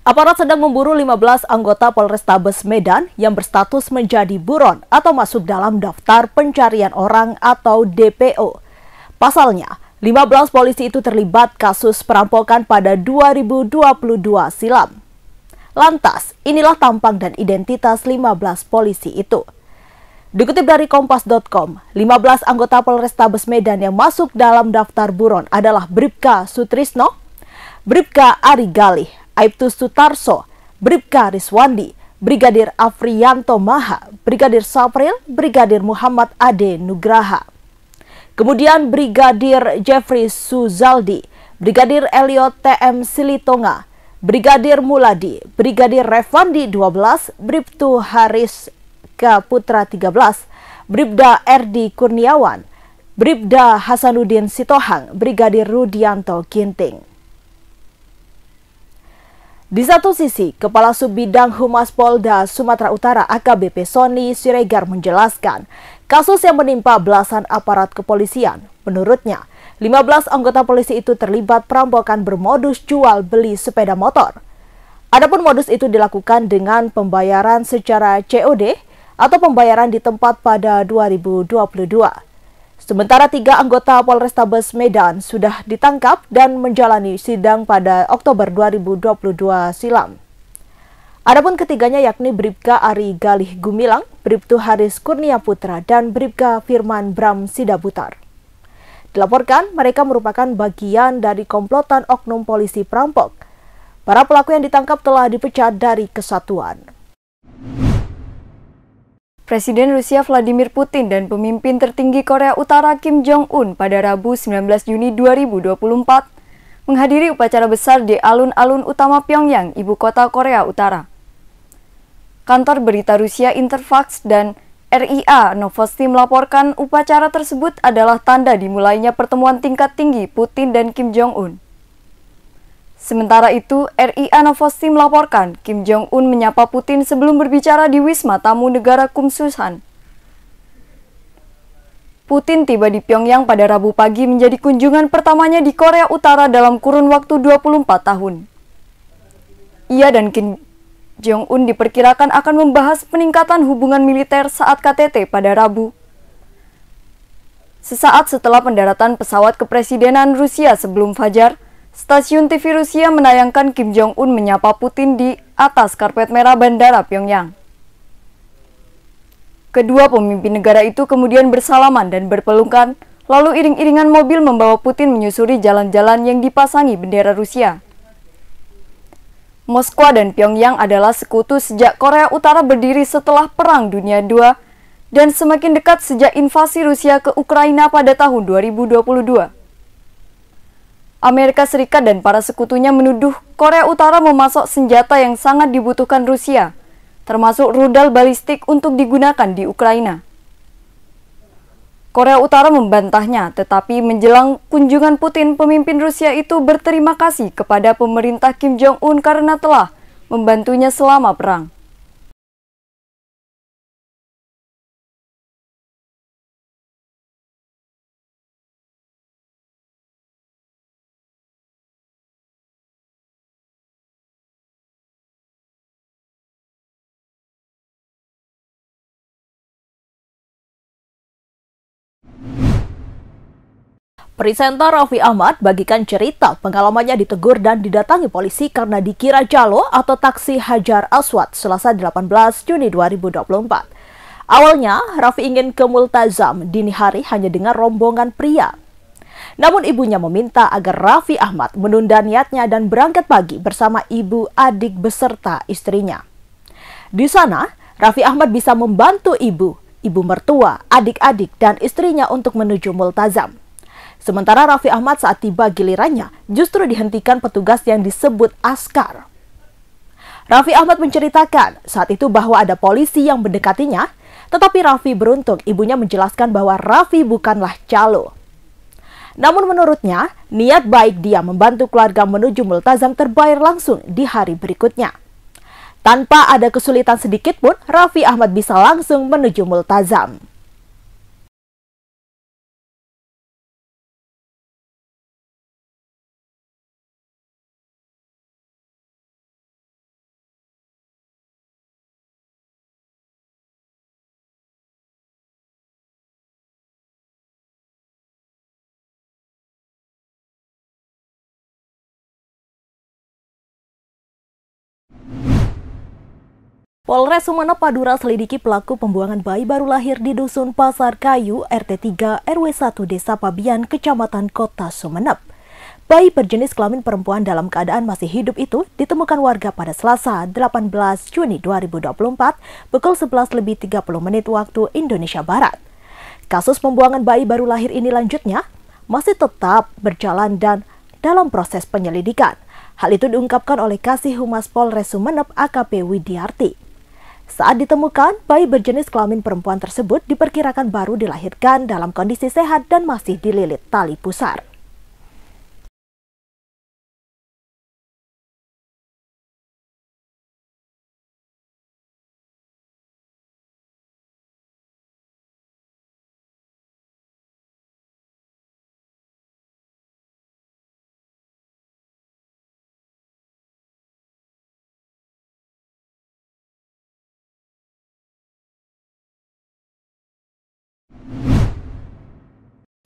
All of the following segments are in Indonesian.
Aparat sedang memburu 15 anggota Polrestabes Medan yang berstatus menjadi buron atau masuk dalam daftar pencarian orang atau DPO. Pasalnya, 15 polisi itu terlibat kasus perampokan pada 2022 silam. Lantas, inilah tampang dan identitas 15 polisi itu. Dikutip dari Kompas.com, 15 anggota Polrestabes Medan yang masuk dalam daftar buron adalah Bribka Sutrisno, Bribka Ari Galih, Aibtu Sutarso, Bribka Riswandi, Brigadir Afriyanto Maha, Brigadir Sapril, Brigadir Muhammad Ade Nugraha. Kemudian Brigadir Jeffrey Suzaldi, Brigadir Elliot TM Silitonga, Brigadir Muladi, Brigadir Revandi 12, Bribtu Haris K. Putra 13, Bribda Erdi Kurniawan, Bribda Hasanuddin Sitohang, Brigadir Rudianto Ginting. Di satu sisi, Kepala Subbidang Humas Polda Sumatera Utara AKBP Sony Siregar menjelaskan kasus yang menimpa belasan aparat kepolisian. Menurutnya, 15 anggota polisi itu terlibat perampokan bermodus jual beli sepeda motor. Adapun modus itu dilakukan dengan pembayaran secara COD atau pembayaran di tempat pada 2022. Sementara 3 anggota Polrestabes Medan sudah ditangkap dan menjalani sidang pada Oktober 2022 silam. Adapun ketiganya yakni Bribka Ari Galih Gumilang, Bribtu Haris Kurnia Putra, dan Bribka Firman Bram Sidabutar. Dilaporkan mereka merupakan bagian dari komplotan oknum polisi perampok. Para pelaku yang ditangkap telah dipecat dari kesatuan. Presiden Rusia Vladimir Putin dan pemimpin tertinggi Korea Utara Kim Jong-un pada Rabu 19 Juni 2024 menghadiri upacara besar di alun-alun utama Pyongyang, ibu kota Korea Utara. Kantor berita Rusia Interfax dan RIA Novosti melaporkan upacara tersebut adalah tanda dimulainya pertemuan tingkat tinggi Putin dan Kim Jong-un. Sementara itu, RIA Novosti melaporkan Kim Jong-un menyapa Putin sebelum berbicara di Wisma Tamu Negara Kumsusan. Putin tiba di Pyongyang pada Rabu pagi menjadi kunjungan pertamanya di Korea Utara dalam kurun waktu 24 tahun. Ia dan Kim Jong-un diperkirakan akan membahas peningkatan hubungan militer saat KTT pada Rabu. Sesaat setelah pendaratan pesawat kepresidenan Rusia sebelum fajar, stasiun TV Rusia menayangkan Kim Jong-un menyapa Putin di atas karpet merah Bandara Pyongyang. Kedua pemimpin negara itu kemudian bersalaman dan berpelukan, lalu iring-iringan mobil membawa Putin menyusuri jalan-jalan yang dipasangi bendera Rusia. Moskwa dan Pyongyang adalah sekutu sejak Korea Utara berdiri setelah Perang Dunia II dan semakin dekat sejak invasi Rusia ke Ukraina pada tahun 2022. Amerika Serikat dan para sekutunya menuduh Korea Utara memasok senjata yang sangat dibutuhkan Rusia, termasuk rudal balistik untuk digunakan di Ukraina. Korea Utara membantahnya, tetapi menjelang kunjungan Putin, pemimpin Rusia itu berterima kasih kepada pemerintah Kim Jong-un karena telah membantunya selama perang. Presenter Raffi Ahmad bagikan cerita pengalamannya ditegur dan didatangi polisi karena dikira calo atau taksi Hajar Aswad Selasa 18 Juni 2024. Awalnya, Raffi ingin ke Multazam dini hari hanya dengan rombongan pria. Namun ibunya meminta agar Raffi Ahmad menunda niatnya dan berangkat pagi bersama ibu, adik beserta istrinya. Di sana, Raffi Ahmad bisa membantu ibu mertua, adik-adik, dan istrinya untuk menuju Multazam. Sementara Raffi Ahmad saat tiba gilirannya justru dihentikan petugas yang disebut askar. Raffi Ahmad menceritakan saat itu bahwa ada polisi yang mendekatinya, tetapi Raffi beruntung ibunya menjelaskan bahwa Raffi bukanlah calo. Namun menurutnya, niat baik dia membantu keluarga menuju Multazam terbayar langsung di hari berikutnya. Tanpa ada kesulitan sedikit pun, Raffi Ahmad bisa langsung menuju Multazam. Polres Sumeneb Madura selidiki pelaku pembuangan bayi baru lahir di Dusun Pasar Kayu, RT 3 RW 1 Desa Pabian, Kecamatan Kota Sumeneb. Bayi berjenis kelamin perempuan dalam keadaan masih hidup itu ditemukan warga pada Selasa 18 Juni 2024 pukul 11.30 waktu Indonesia Barat. Kasus pembuangan bayi baru lahir ini lanjutnya masih tetap berjalan dan dalam proses penyelidikan. Hal itu diungkapkan oleh Kasih Humas Polres Sumeneb AKP Widiarti. Saat ditemukan, bayi berjenis kelamin perempuan tersebut diperkirakan baru dilahirkan dalam kondisi sehat dan masih dililit tali pusar.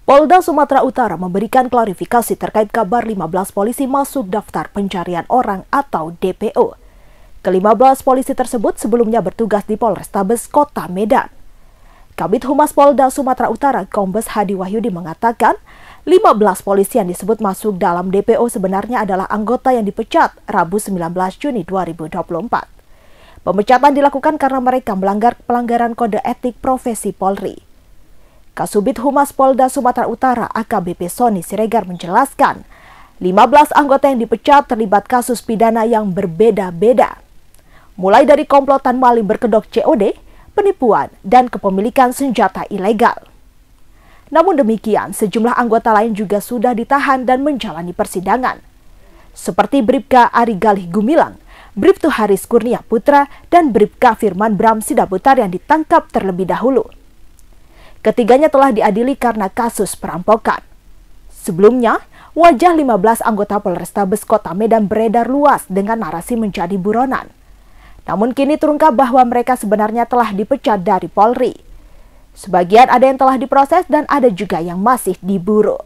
Polda Sumatera Utara memberikan klarifikasi terkait kabar 15 polisi masuk daftar pencarian orang atau DPO. Ke-15 polisi tersebut sebelumnya bertugas di Polrestabes Kota Medan. Kabid Humas Polda Sumatera Utara Kombes Hadi Wahyudi mengatakan, 15 polisi yang disebut masuk dalam DPO sebenarnya adalah anggota yang dipecat Rabu 19 Juni 2024. Pemecatan dilakukan karena mereka melanggar pelanggaran kode etik profesi Polri. Kasubit Humas Polda Sumatera Utara AKBP Sony Siregar menjelaskan, 15 anggota yang dipecat terlibat kasus pidana yang berbeda-beda. Mulai dari komplotan maling berkedok COD, penipuan, dan kepemilikan senjata ilegal. Namun demikian, sejumlah anggota lain juga sudah ditahan dan menjalani persidangan. Seperti Bribka Ari Galih Gumilang, Bribtu Haris Kurnia Putra, dan Bribka Firman Bram Sidaputar yang ditangkap terlebih dahulu. Ketiganya telah diadili karena kasus perampokan. Sebelumnya, wajah 15 anggota Polrestabes Kota Medan beredar luas dengan narasi menjadi buronan. Namun kini terungkap bahwa mereka sebenarnya telah dipecat dari Polri. Sebagian ada yang telah diproses dan ada juga yang masih diburu.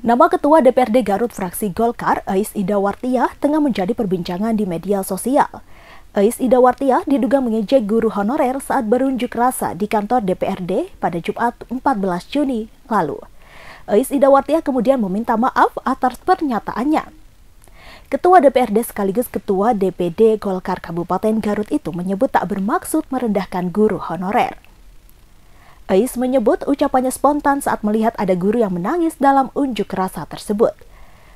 Nama Ketua DPRD Garut fraksi Golkar, Ais Ida Wartiah, tengah menjadi perbincangan di media sosial. Ais Ida Wartiah diduga mengejek guru honorer saat berunjuk rasa di kantor DPRD pada Jumat 14 Juni lalu. Ais Ida Wartiah kemudian meminta maaf atas pernyataannya. Ketua DPRD sekaligus Ketua DPD Golkar Kabupaten Garut itu menyebut tak bermaksud merendahkan guru honorer. Ais menyebut ucapannya spontan saat melihat ada guru yang menangis dalam unjuk rasa tersebut.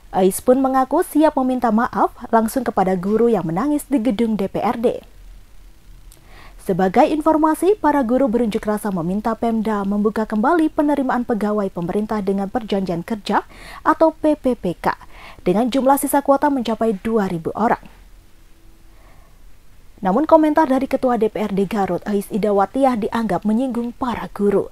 Ais pun mengaku siap meminta maaf langsung kepada guru yang menangis di gedung DPRD. Sebagai informasi, para guru berunjuk rasa meminta Pemda membuka kembali penerimaan pegawai pemerintah dengan perjanjian kerja atau PPPK dengan jumlah sisa kuota mencapai 2.000 orang. Namun komentar dari Ketua DPRD Garut, Ais Ida Wartiah, dianggap menyinggung para guru.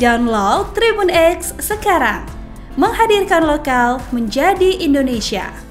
Download Tribun X sekarang, menghadirkan lokal menjadi Indonesia.